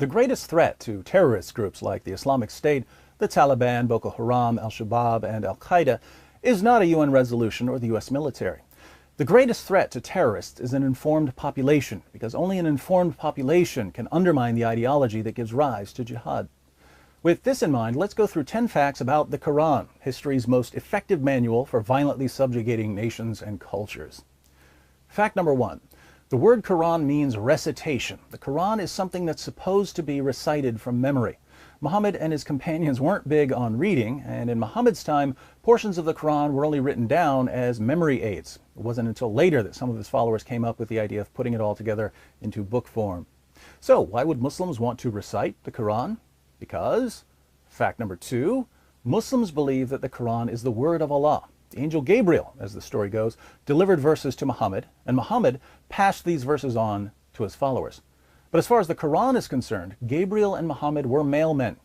The greatest threat to terrorist groups like the Islamic State, the Taliban, Boko Haram, Al-Shabaab, and Al-Qaeda is not a UN resolution or the U.S. military. The greatest threat to terrorists is an informed population, because only an informed population can undermine the ideology that gives rise to jihad. With this in mind, let's go through 10 facts about the Quran, history's most effective manual for violently subjugating nations and cultures. Fact number 1. The word Quran means recitation. The Quran is something that's supposed to be recited from memory. Muhammad and his companions weren't big on reading, and in Muhammad's time, portions of the Quran were only written down as memory aids. It wasn't until later that some of his followers came up with the idea of putting it all together into book form. So, why would Muslims want to recite the Quran? Because, fact number 2, Muslims believe that the Quran is the word of Allah. The angel Gabriel, as the story goes, delivered verses to Muhammad, and Muhammad passed these verses on to his followers. But as far as the Quran is concerned, Gabriel and Muhammad were mailmen.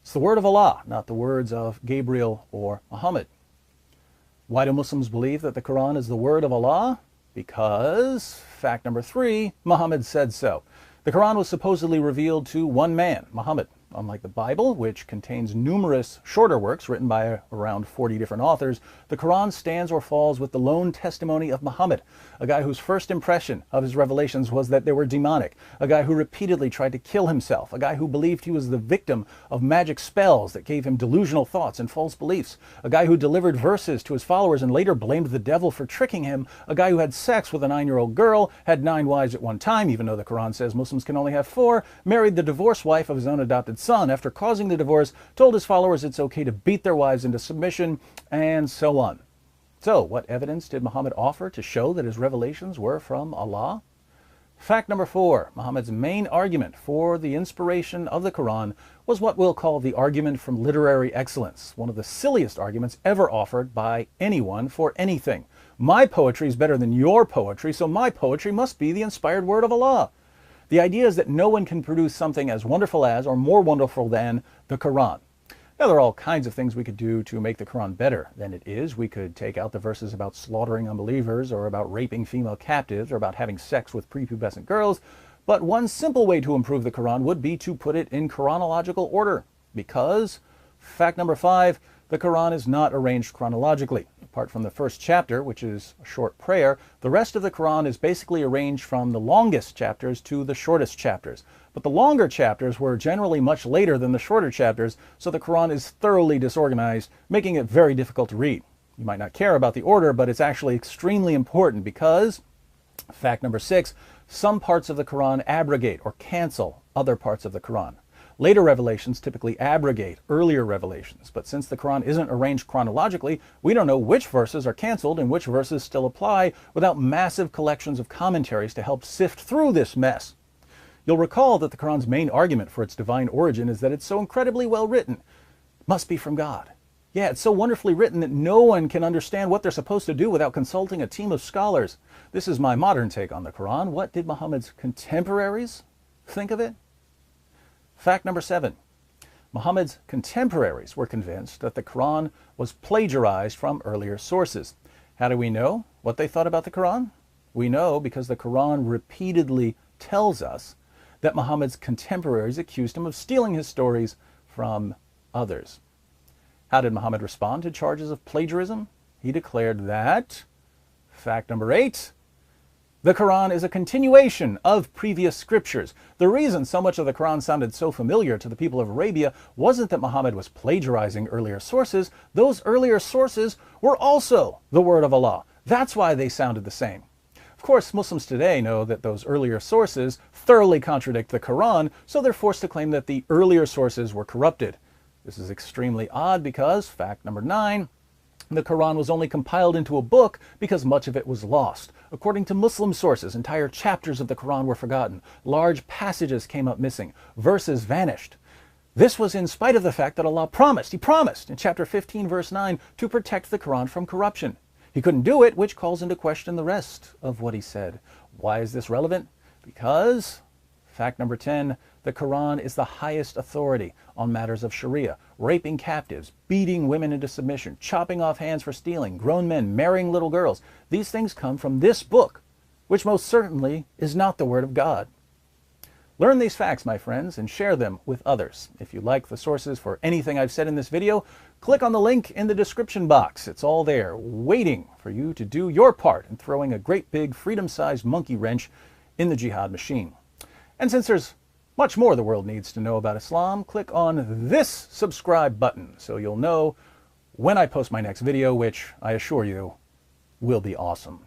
It's the word of Allah, not the words of Gabriel or Muhammad. Why do Muslims believe that the Quran is the word of Allah? Because, fact number 3, Muhammad said so. The Quran was supposedly revealed to one man, Muhammad. Unlike the Bible, which contains numerous shorter works written by around 40 different authors, the Quran stands or falls with the lone testimony of Muhammad, a guy whose first impression of his revelations was that they were demonic, a guy who repeatedly tried to kill himself, a guy who believed he was the victim of magic spells that gave him delusional thoughts and false beliefs, a guy who delivered verses to his followers and later blamed the devil for tricking him, a guy who had sex with a 9-year-old girl, had 9 wives at one time, even though the Quran says Muslims can only have 4, married the divorced wife of his own adopted son after causing the divorce, told his followers it's okay to beat their wives into submission, and so on. So, what evidence did Muhammad offer to show that his revelations were from Allah? Fact number 4. Muhammad's main argument for the inspiration of the Quran was what we'll call the argument from literary excellence, one of the silliest arguments ever offered by anyone for anything. My poetry is better than your poetry, so my poetry must be the inspired word of Allah. The idea is that no one can produce something as wonderful as or more wonderful than the Quran. Now, there are all kinds of things we could do to make the Quran better than it is. We could take out the verses about slaughtering unbelievers, or about raping female captives, or about having sex with prepubescent girls. But one simple way to improve the Quran would be to put it in chronological order. Because, fact number 5, the Quran is not arranged chronologically. Apart from the first chapter, which is a short prayer, the rest of the Quran is basically arranged from the longest chapters to the shortest chapters. But the longer chapters were generally much later than the shorter chapters, so the Quran is thoroughly disorganized, making it very difficult to read. You might not care about the order, but it's actually extremely important because, fact number 6, some parts of the Quran abrogate or cancel other parts of the Quran. Later revelations typically abrogate earlier revelations, but since the Quran isn't arranged chronologically, we don't know which verses are canceled and which verses still apply without massive collections of commentaries to help sift through this mess. You'll recall that the Quran's main argument for its divine origin is that it's so incredibly well written. It must be from God. Yeah, it's so wonderfully written that no one can understand what they're supposed to do without consulting a team of scholars. This is my modern take on the Quran. What did Muhammad's contemporaries think of it? Fact number 7. Muhammad's contemporaries were convinced that the Quran was plagiarized from earlier sources. How do we know what they thought about the Quran? We know because the Quran repeatedly tells us that Muhammad's contemporaries accused him of stealing his stories from others. How did Muhammad respond to charges of plagiarism? He declared that, fact number 8, the Quran is a continuation of previous scriptures. The reason so much of the Quran sounded so familiar to the people of Arabia wasn't that Muhammad was plagiarizing earlier sources. Those earlier sources were also the word of Allah. That's why they sounded the same. Of course, Muslims today know that those earlier sources thoroughly contradict the Quran, so they're forced to claim that the earlier sources were corrupted. This is extremely odd because, fact number 9, the Quran was only compiled into a book because much of it was lost. According to Muslim sources, entire chapters of the Quran were forgotten. Large passages came up missing. Verses vanished. This was in spite of the fact that Allah promised, He promised in chapter 15, verse 9, to protect the Quran from corruption. He couldn't do it, which calls into question the rest of what He said. Why is this relevant? Because, fact number 10, the Quran is the highest authority on matters of Sharia, raping captives, beating women into submission, chopping off hands for stealing, grown men marrying little girls. These things come from this book, which most certainly is not the Word of God. Learn these facts, my friends, and share them with others. If you like the sources for anything I've said in this video, click on the link in the description box. It's all there, waiting for you to do your part in throwing a great big freedom-sized monkey wrench in the jihad machine. And since there's much more the world needs to know about Islam, click on this subscribe button so you'll know when I post my next video, which I assure you will be awesome.